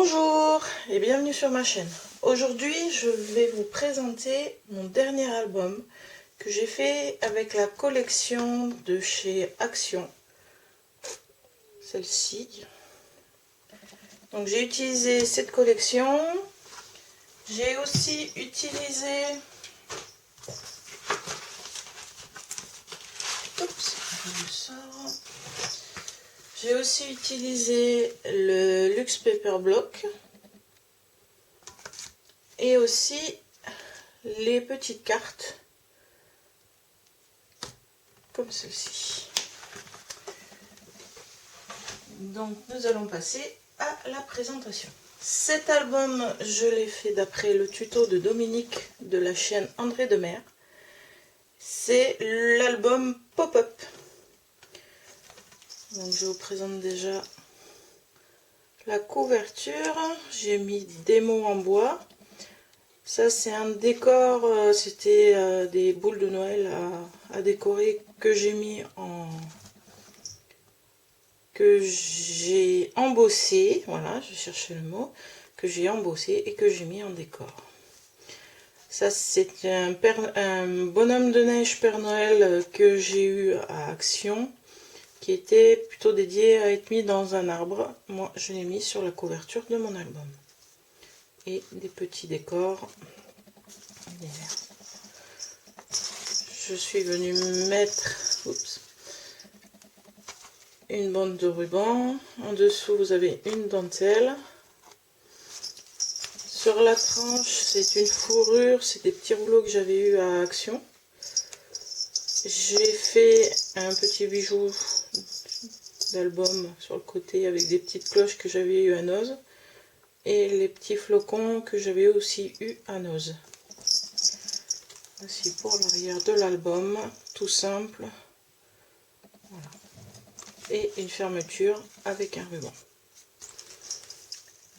Bonjour et bienvenue sur ma chaîne. Aujourd'hui, je vais vous présenter mon dernier album que j'ai fait avec la collection de chez Action. Celle-ci. Donc j'ai utilisé cette collection. J'ai aussi utilisé... Oups, je sors. J'ai aussi utilisé le Luxe Paper Block et aussi les petites cartes comme celle-ci. Donc nous allons passer à la présentation. Cet album, je l'ai fait d'après le tuto de Dominique de la chaîne André Demer. C'est l'album Pop-Up. Donc je vous présente déjà la couverture. J'ai mis des mots en bois. Ça c'est un décor, c'était des boules de Noël à décorer que j'ai mis en... que j'ai embossé, voilà, je cherchais le mot, que j'ai embossé et que j'ai mis en décor. Ça c'est un bonhomme de neige Père Noël que j'ai eu à Action, qui était plutôt dédié à être mis dans un arbre. Moi je l'ai mis sur la couverture de mon album. Et des petits décors d'hiver. Je suis venue mettre une bande de ruban. En dessous vous avez une dentelle. Sur la tranche c'est une fourrure, c'est des petits rouleaux que j'avais eu à Action. J'ai fait un petit bijou d'album sur le côté avec des petites cloches que j'avais eu à Noz. Et les petits flocons que j'avais aussi eu à Noz. Voici pour l'arrière de l'album, tout simple. Voilà. Et une fermeture avec un ruban.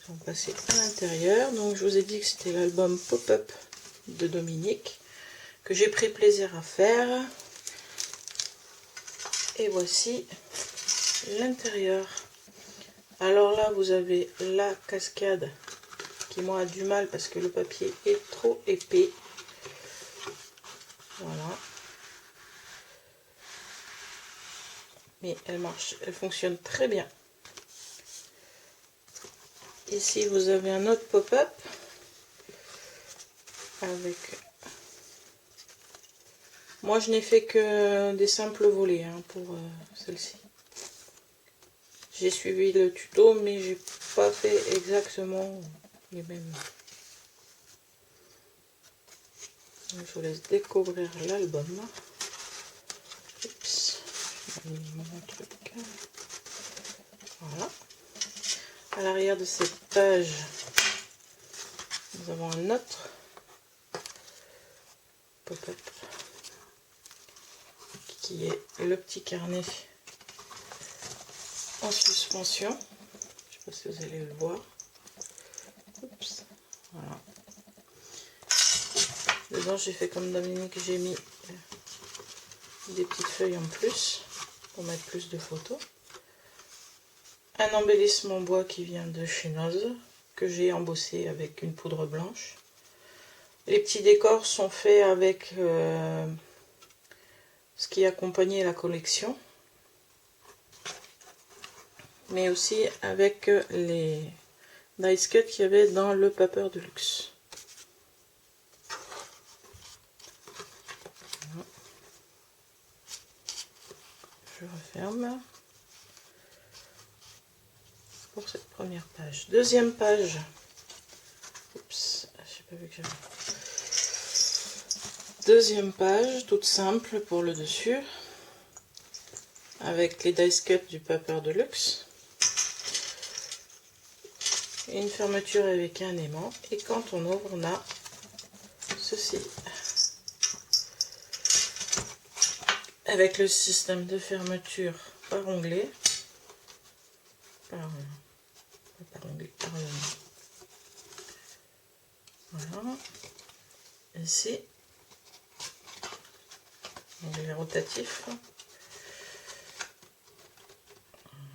On va passer à l'intérieur. Donc je vous ai dit que c'était l'album Pop-Up de Dominique, que j'ai pris plaisir à faire. Et voici l'intérieur. Alors là vous avez la cascade qui moi a du mal parce que le papier est trop épais. Voilà. Mais elle marche, elle fonctionne très bien. Ici vous avez un autre pop-up avec... Moi je n'ai fait que des simples volets hein, pour celle-ci. J'ai suivi le tuto mais j'ai pas fait exactement les mêmes. Donc, je vous laisse découvrir l'album. Oups, j'ai mis mon truc. Voilà. À l'arrière de cette page, nous avons un autre pop-up qui est le petit carnet en suspension. Je ne sais pas si vous allez le voir. Oups. Voilà. Dedans, j'ai fait comme Dominique, j'ai mis des petites feuilles en plus pour mettre plus de photos. Un embellissement bois qui vient de chez Noz, que j'ai embossé avec une poudre blanche. Les petits décors sont faits avec ce qui accompagnait la collection, mais aussi avec les dice cuts qu'il y avait dans le paper de luxe. Voilà. Je referme pour cette première page. Deuxième page. Oups, j'ai pas vu que j'avais. Deuxième page, toute simple pour le dessus, avec les dice cuts du paper de luxe. Et une fermeture avec un aimant. Et quand on ouvre, on a ceci. Avec le système de fermeture par onglet. Par onglet, voilà. Ici. Onglet rotatif.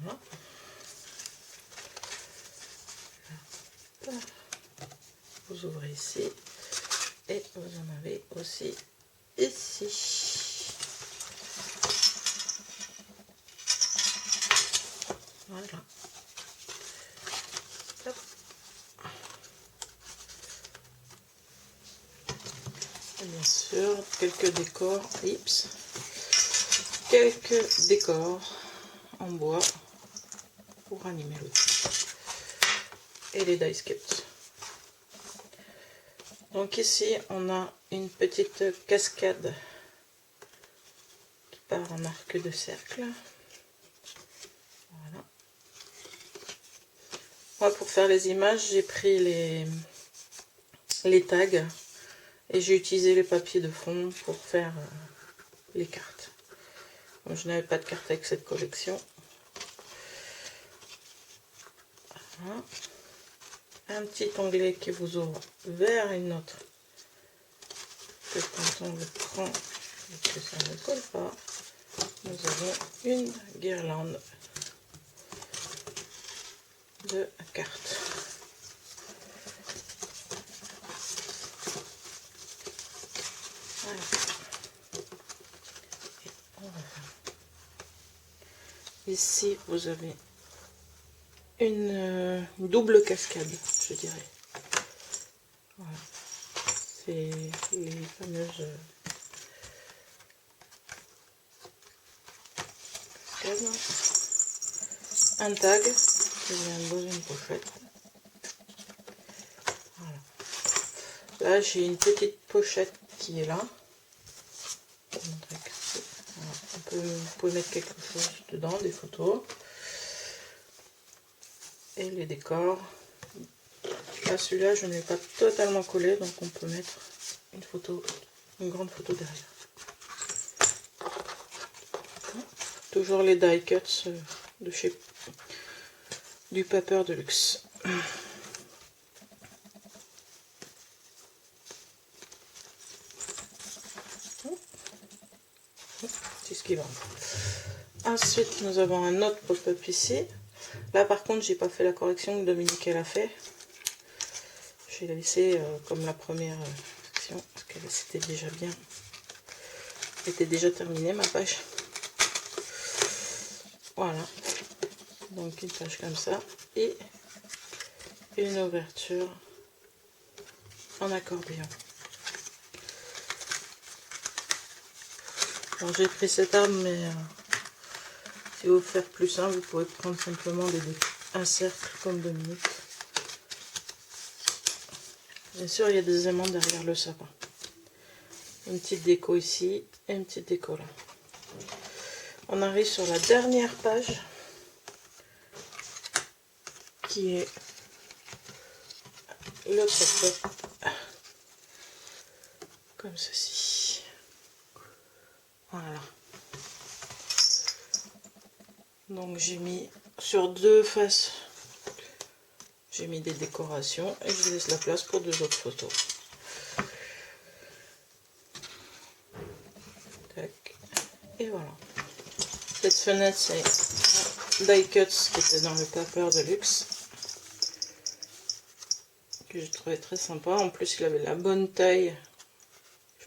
Voilà. vous ouvrez ici et vous en avez aussi ici. Voilà. Hop. Et bien sûr, quelques décors, quelques décors en bois pour animer le et les die skates. Donc ici on a une petite cascade qui part en arc de cercle. Voilà. Moi pour faire les images j'ai pris les tags et j'ai utilisé les papiers de fond pour faire les cartes. Donc, je n'avais pas de carte avec cette collection. Voilà. Un petit onglet qui vous ouvre vers une autre, que quand on le prend et que ça ne colle pas, nous avons une guirlande de cartes. Voilà. Et on va faire. Ici vous avez une double cascade, je dirais. Voilà. C'est les fameuses cascades. Un tag qui vient dans une pochette. Voilà. Là j'ai une petite pochette qui est là. Voilà. Vous pouvez mettre quelque chose dedans, des photos. Et les décors. Là celui-là je ne l'ai pas totalement collé, donc on peut mettre une photo, une grande photo derrière. Toujours les die cuts de chez du Paper Deluxe. C'est ce qui va. Ensuite nous avons un autre pop-up ici. Là par contre j'ai pas fait la correction que Dominique elle a fait. J'ai laissé comme la première section parce qu'elle c'était déjà bien. Elle était déjà terminée ma page. Voilà. Donc une page comme ça et une ouverture en accordéon. Alors j'ai pris cette arme, mais si vous voulez faire plus simple, vous pouvez prendre simplement un cercle comme Dominique. Bien sûr, il y a des aimants derrière le sapin. Une petite déco ici et une petite déco là. On arrive sur la dernière page qui est le pop-up comme ceci. Voilà. Donc j'ai mis sur deux faces, j'ai mis des décorations et je laisse la place pour deux autres photos. Tac. Et voilà. Cette fenêtre c'est die cuts qui était dans le Paper Deluxe, que j'ai trouvé très sympa. En plus il avait la bonne taille.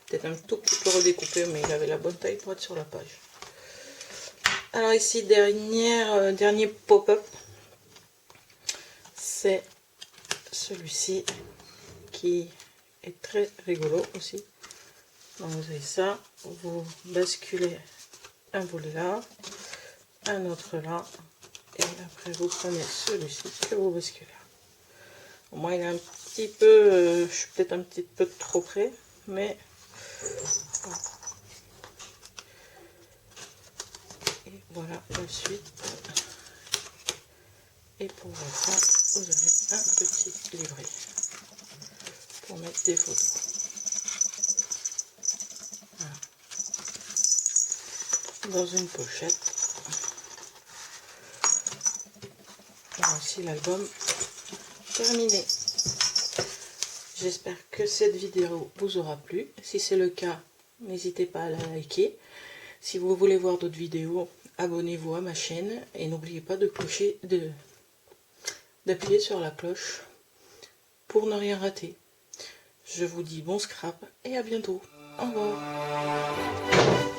Peut-être un tout petit peu redécoupé, mais il avait la bonne taille pour être sur la page. Alors ici, dernier pop-up, c'est celui-ci qui est très rigolo aussi. Donc vous avez ça, vous basculez un volet là, un autre là, et après vous prenez celui-ci que vous basculez. Au moins il est un petit peu, je suis peut-être un petit peu trop près, mais voilà. Et voilà la suite. Et pour la fin, vous avez un petit livret pour mettre des photos. Voilà. Dans une pochette. Et voici l'album terminé. J'espère que cette vidéo vous aura plu. Si c'est le cas, n'hésitez pas à la liker. Si vous voulez voir d'autres vidéos, abonnez-vous à ma chaîne et n'oubliez pas d'appuyer sur la cloche pour ne rien rater. Je vous dis bon scrap et à bientôt. Au revoir.